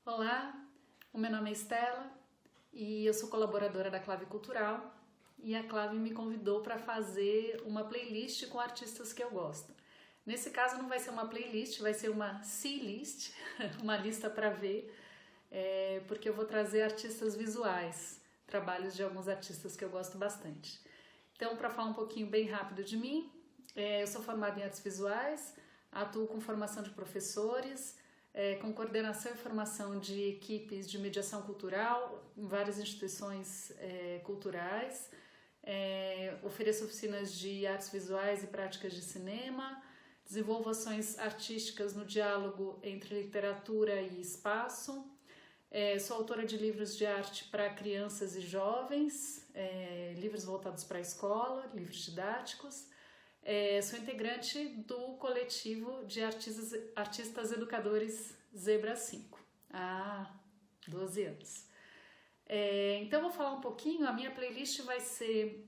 Olá, o meu nome é Estela e eu sou colaboradora da Clave Cultural e a Clave me convidou para fazer uma playlist com artistas que eu gosto. Nesse caso não vai ser uma playlist, vai ser uma see-list, uma lista para ver, porque eu vou trazer artistas visuais, trabalhos de alguns artistas que eu gosto bastante. Então, para falar um pouquinho bem rápido de mim, eu sou formada em artes visuais, atuo com formação de professores, com coordenação e formação de equipes de mediação cultural em várias instituições culturais, ofereço oficinas de artes visuais e práticas de cinema, desenvolvo ações artísticas no diálogo entre literatura e espaço, sou autora de livros de arte para crianças e jovens, livros voltados para a escola, livros didáticos. Sou integrante do coletivo de artistas educadores Zebra 5, há 12 anos. Então vou falar um pouquinho, a minha playlist vai ser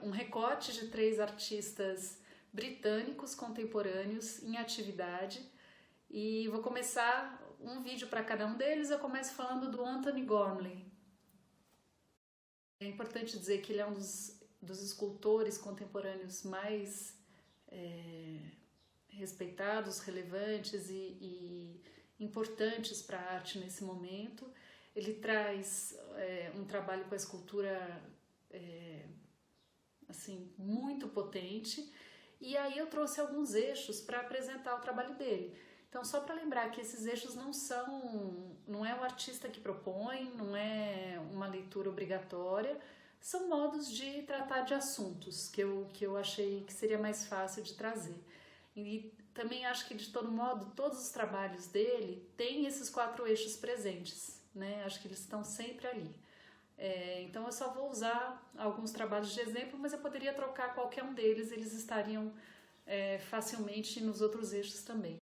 um recorte de 3 artistas britânicos contemporâneos em atividade e vou começar um vídeo para cada um deles. Eu começo falando do Antony Gormley. É importante dizer que ele é um dos escultores contemporâneos mais respeitados, relevantes e importantes para a arte nesse momento. Ele traz um trabalho com a escultura assim, muito potente, e aí eu trouxe alguns eixos para apresentar o trabalho dele. Então, só para lembrar que esses eixos não é o artista que propõe, não é uma leitura obrigatória, são modos de tratar de assuntos que eu achei que seria mais fácil de trazer. E também acho que, de todo modo, todos os trabalhos dele têm esses 4 eixos presentes, né? Acho que eles estão sempre ali. Então eu só vou usar alguns trabalhos de exemplo, mas eu poderia trocar qualquer um deles, eles estariam facilmente nos outros eixos também.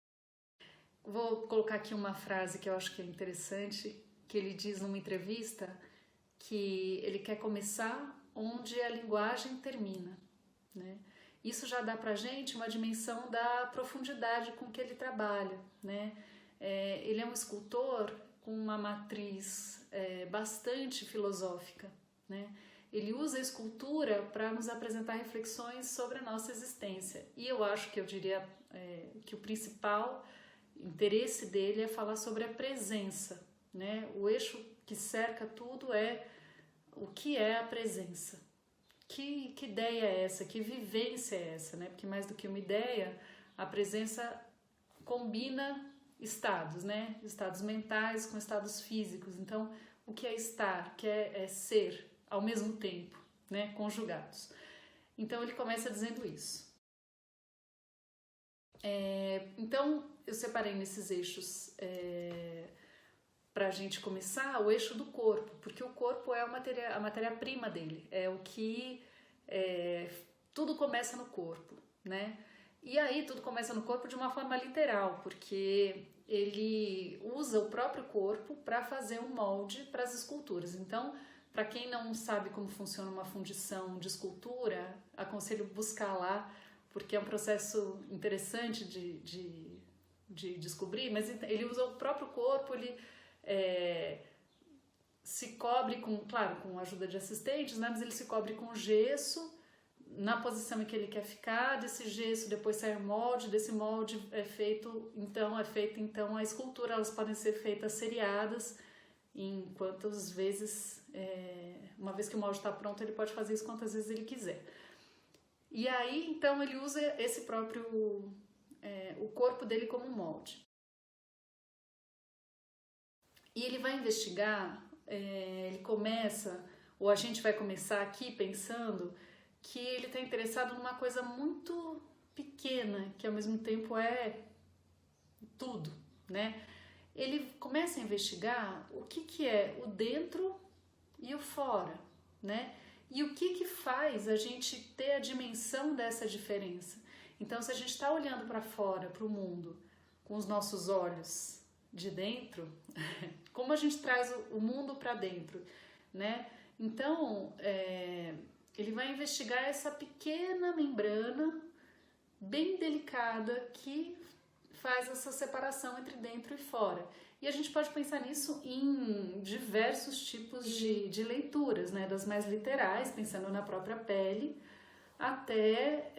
Vou colocar aqui uma frase que eu acho que é interessante, que ele diz numa entrevista, que ele quer começar onde a linguagem termina, né? Isso já dá pra gente uma dimensão da profundidade com que ele trabalha, né? Ele é um escultor com uma matriz bastante filosófica, né? Ele usa a escultura para nos apresentar reflexões sobre a nossa existência. E eu diria que o principal interesse dele é falar sobre a presença, né? O eixo que cerca tudo é o que é a presença. Que ideia é essa? Que vivência é essa, né? Porque mais do que uma ideia, a presença combina estados, né? Estados mentais com estados físicos. Então, o que é estar? Que é ser ao mesmo tempo, né? Conjugados. Então, ele começa dizendo isso. Então, eu separei nesses eixos para a gente começar o eixo do corpo, porque o corpo é a matéria-prima dele, é o que tudo começa no corpo, né? E aí tudo começa no corpo de uma forma literal, porque ele usa o próprio corpo para fazer um molde para as esculturas. Então, para quem não sabe como funciona uma fundição de escultura, aconselho buscar lá, porque é um processo interessante de descobrir, mas ele usa o próprio corpo, ele se cobre claro, com a ajuda de assistentes, né? Mas ele se cobre com gesso na posição em que ele quer ficar. Desse gesso depois sai o molde, desse molde é feita então a escultura. Elas podem ser feitas seriadas em quantas vezes, uma vez que o molde está pronto, ele pode fazer isso quantas vezes ele quiser. E aí então ele usa esse próprio o corpo dele como molde. E ele vai investigar, ele começa, ou a gente vai começar aqui pensando que ele está interessado numa coisa muito pequena, que ao mesmo tempo é tudo, né? Ele começa a investigar o que é o dentro e o fora, né? E o que faz a gente ter a dimensão dessa diferença. Então, se a gente está olhando para fora, para o mundo, com os nossos olhos de dentro, como a gente traz o mundo para dentro, né? Então, ele vai investigar essa pequena membrana bem delicada que faz essa separação entre dentro e fora. E a gente pode pensar nisso em diversos tipos de leituras, né? Das mais literais, pensando na própria pele, até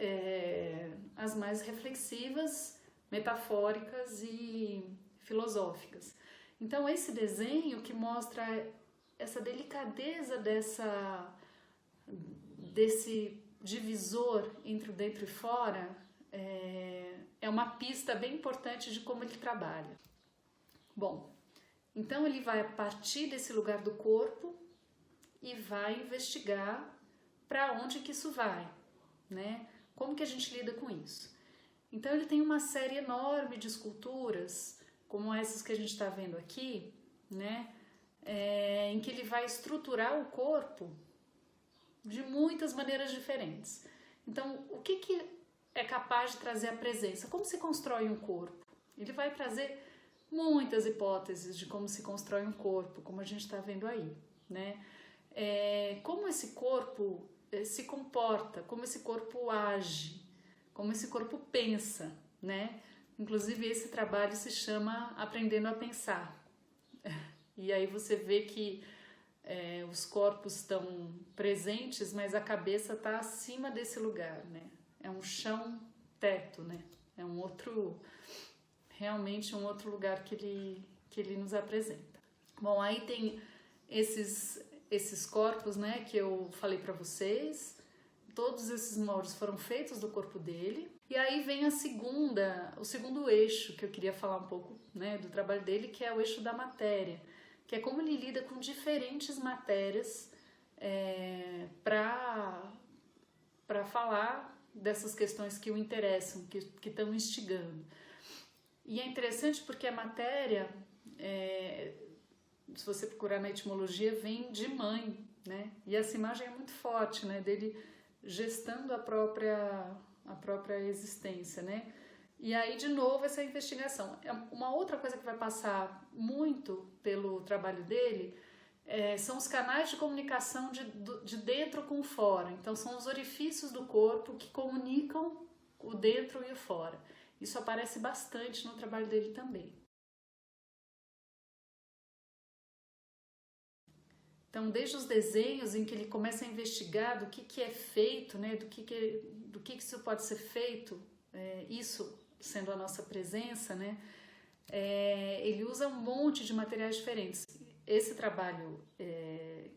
as mais reflexivas, metafóricas e filosóficas. Então, esse desenho que mostra essa delicadeza desse divisor entre o dentro e fora, é uma pista bem importante de como ele trabalha. Bom, então ele vai partir desse lugar do corpo e vai investigar para onde que isso vai, né? Como que a gente lida com isso? Então ele tem uma série enorme de esculturas, como essas que a gente está vendo aqui, né? Em que ele vai estruturar o corpo de muitas maneiras diferentes. Então, o que é capaz de trazer a presença? Como se constrói um corpo? Ele vai trazer muitas hipóteses de como se constrói um corpo, como a gente está vendo aí, né? Como esse corpo se comporta, como esse corpo age, como esse corpo pensa, né? Inclusive esse trabalho se chama Aprendendo a Pensar. E aí você vê que os corpos estão presentes, mas a cabeça está acima desse lugar, né? É um chão-teto, né? É realmente um outro lugar que ele nos apresenta. Bom, aí tem esses corpos, né, que eu falei para vocês. Todos esses moldes foram feitos do corpo dele. E aí vem o segundo eixo que eu queria falar um pouco, né, do trabalho dele, que é o eixo da matéria, que é como ele lida com diferentes matérias para falar dessas questões que o interessam, que estão instigando. E é interessante porque a matéria, se você procurar na etimologia, vem de mãe, né? E essa imagem é muito forte, né? Dele gestando a própria existência, né? E aí, de novo, essa investigação. Uma outra coisa que vai passar muito pelo trabalho dele são os canais de comunicação de dentro com o fora. Então, são os orifícios do corpo que comunicam o dentro e o fora. Isso aparece bastante no trabalho dele também. Então, desde os desenhos em que ele começa a investigar do que é feito, né, do que isso pode ser feito, isso sendo a nossa presença, né, ele usa um monte de materiais diferentes. Esse trabalho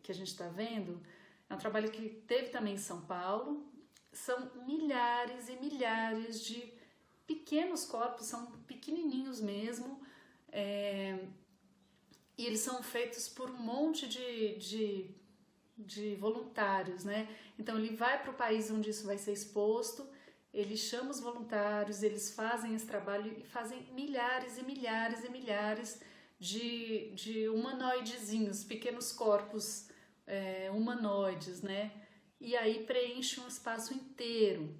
que a gente está vendo é um trabalho que teve também em São Paulo. São milhares e milhares de pequenos corpos, são pequenininhos mesmo, e eles são feitos por um monte de voluntários, né? Então ele vai para o país onde isso vai ser exposto, ele chama os voluntários, eles fazem esse trabalho e fazem milhares e milhares e milhares de humanoidezinhos, pequenos corpos humanoides, né? E aí preenche um espaço inteiro.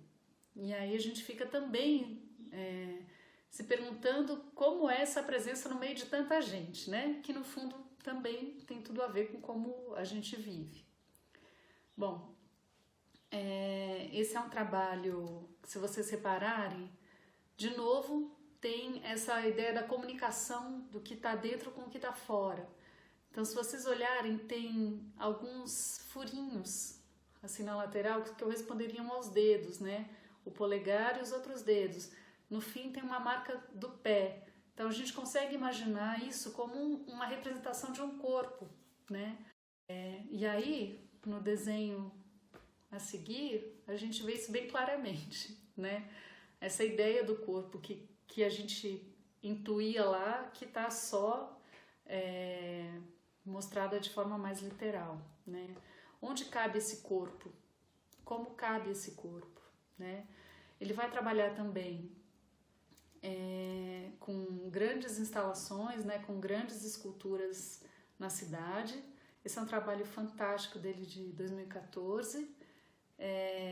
E aí a gente fica também se perguntando como é essa presença no meio de tanta gente, né? Que no fundo também tem tudo a ver com como a gente vive. Bom, esse é um trabalho que, se vocês repararem, de novo tem essa ideia da comunicação do que está dentro com o que está fora. Então, se vocês olharem, tem alguns furinhos assim na lateral que corresponderiam aos dedos, né? O polegar e os outros dedos. No fim tem uma marca do pé. Então a gente consegue imaginar isso como uma representação de um corpo, né? E aí, no desenho a seguir, a gente vê isso bem claramente, né? Essa ideia do corpo que a gente intuía lá, que está só mostrada de forma mais literal, né? Onde cabe esse corpo? Como cabe esse corpo, né? Ele vai trabalhar também com grandes instalações, né, com grandes esculturas na cidade. Esse é um trabalho fantástico dele de 2014,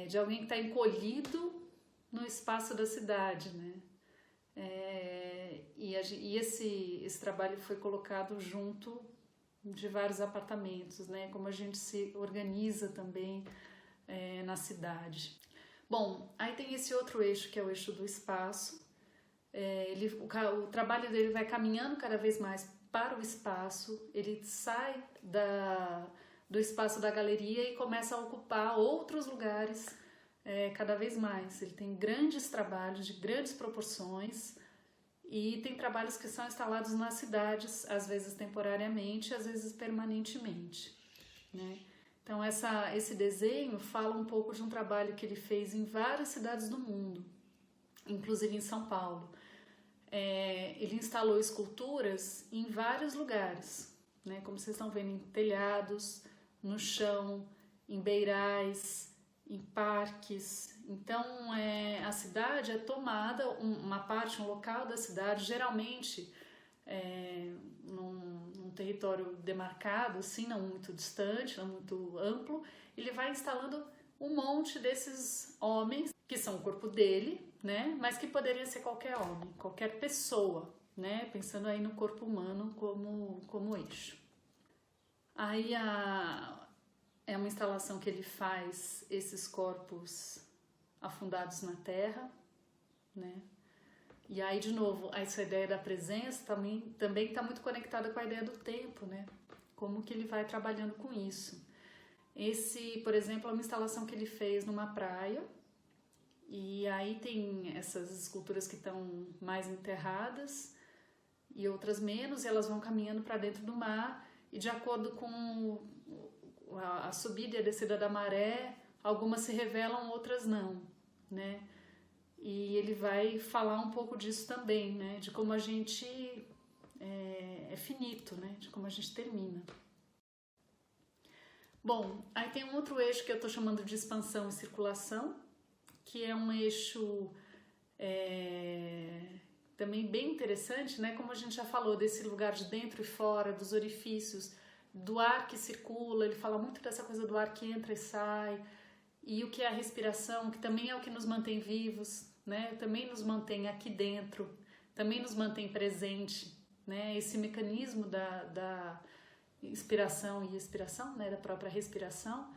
de alguém que está encolhido no espaço da cidade, né? E esse trabalho foi colocado junto de vários apartamentos, né? Como a gente se organiza também na cidade. Bom, aí tem esse outro eixo que é o eixo do espaço, O trabalho dele vai caminhando cada vez mais para o espaço, ele sai do espaço da galeria e começa a ocupar outros lugares cada vez mais. Ele tem grandes trabalhos de grandes proporções e tem trabalhos que são instalados nas cidades, às vezes temporariamente, às vezes permanentemente, né? Então esse desenho fala um pouco de um trabalho que ele fez em várias cidades do mundo, inclusive em São Paulo. Ele instalou esculturas em vários lugares, né? Como vocês estão vendo, em telhados, no chão, em beirais, em parques. Então a cidade é tomada, uma parte, um local da cidade, geralmente num território demarcado, assim, não muito distante, não muito amplo. Ele vai instalando um monte desses homens, que são o corpo dele, né? Mas que poderia ser qualquer homem, qualquer pessoa, né? Pensando aí no corpo humano como eixo. Aí é uma instalação que ele faz esses corpos afundados na terra, né? E aí, de novo, essa ideia da presença também está muito conectada com a ideia do tempo, né? Como que ele vai trabalhando com isso. Esse, por exemplo, é uma instalação que ele fez numa praia, e aí tem essas esculturas que estão mais enterradas e outras menos, e elas vão caminhando para dentro do mar, e de acordo com a subida e a descida da maré, algumas se revelam, outras não, né? E ele vai falar um pouco disso também, né? De como a gente é finito, né? De como a gente termina. Bom, aí tem um outro eixo que eu estou chamando de expansão e circulação, que é um eixo também bem interessante, né? Como a gente já falou, desse lugar de dentro e fora, dos orifícios, do ar que circula. Ele fala muito dessa coisa do ar que entra e sai, e o que é a respiração, que também é o que nos mantém vivos, né? Também nos mantém aqui dentro, também nos mantém presente, né? Esse mecanismo da inspiração e expiração, né? Da própria respiração.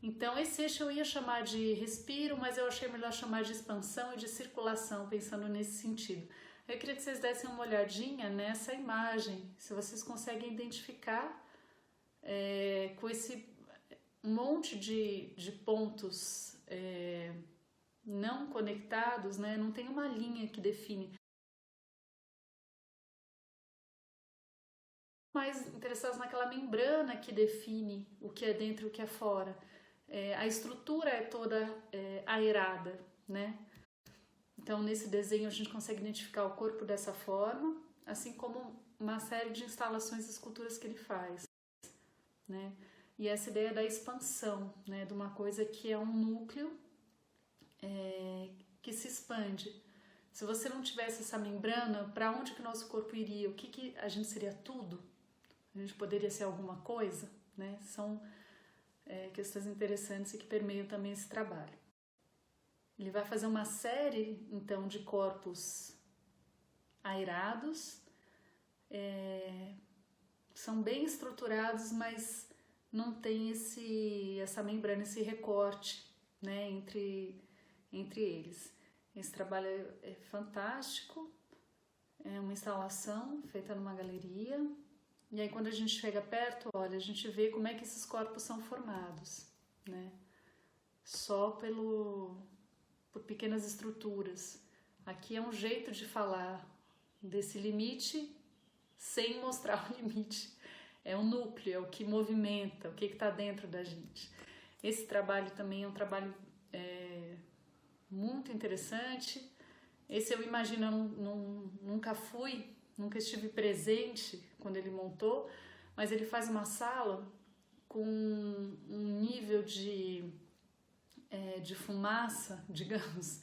Então esse eixo eu ia chamar de respiro, mas eu achei melhor chamar de expansão e de circulação, pensando nesse sentido. Eu queria que vocês dessem uma olhadinha nessa imagem, se vocês conseguem identificar com esse monte de pontos não conectados, né? Não tem uma linha que define. Mais interessados naquela membrana que define o que é dentro e o que é fora. A estrutura é toda aerada, né? Então nesse desenho a gente consegue identificar o corpo dessa forma, assim como uma série de instalações e esculturas que ele faz, né? E essa ideia da expansão, né? De uma coisa que é um núcleo que se expande. Se você não tivesse essa membrana, para onde que o nosso corpo iria? O que a gente seria? Tudo? A gente poderia ser alguma coisa, né? São questões interessantes e que permeiam também esse trabalho. Ele vai fazer uma série, então, de corpos aerados, são bem estruturados, mas não tem essa membrana, esse recorte, né, entre eles. Esse trabalho é fantástico, é uma instalação feita numa galeria, e aí quando a gente chega perto, olha, a gente vê como é que esses corpos são formados, né? Só por pequenas estruturas. Aqui é um jeito de falar desse limite sem mostrar o limite. É o núcleo, é o que movimenta, o que está dentro da gente. Esse trabalho também é um trabalho muito interessante. Esse eu imagino, eu nunca estive presente quando ele montou, mas ele faz uma sala com um nível de fumaça, digamos,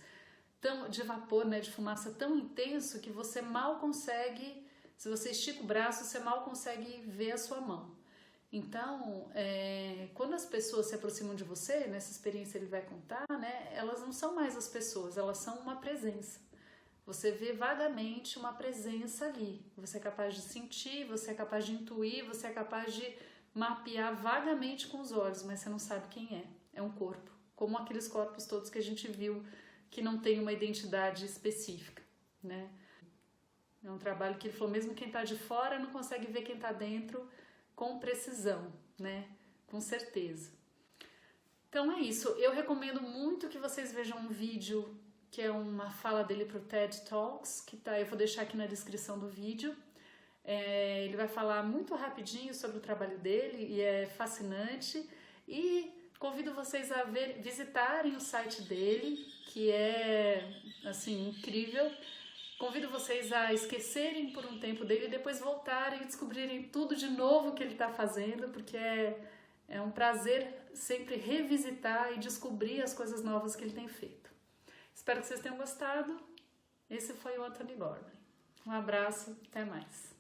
de vapor, né, de fumaça tão intenso que você mal consegue, se você estica o braço, você mal consegue ver a sua mão. Então, quando as pessoas se aproximam de você, nessa experiência ele vai contar, né, elas não são mais as pessoas, elas são uma presença. Você vê vagamente uma presença ali, você é capaz de sentir, você é capaz de intuir, você é capaz de mapear vagamente com os olhos, mas você não sabe quem é um corpo, como aqueles corpos todos que a gente viu que não tem uma identidade específica, né? É um trabalho que ele falou, mesmo quem está de fora não consegue ver quem está dentro com precisão, né? Com certeza. Então é isso. Eu recomendo muito que vocês vejam um vídeo que é uma fala dele para o TED Talks, que tá, eu vou deixar aqui na descrição do vídeo. Ele vai falar muito rapidinho sobre o trabalho dele e é fascinante. E convido vocês a visitarem o site dele, que é assim incrível. Convido vocês a esquecerem por um tempo dele e depois voltarem e descobrirem tudo de novo que ele está fazendo, porque é um prazer sempre revisitar e descobrir as coisas novas que ele tem feito. Espero que vocês tenham gostado. Esse foi o Anthony Gormley. Um abraço, até mais.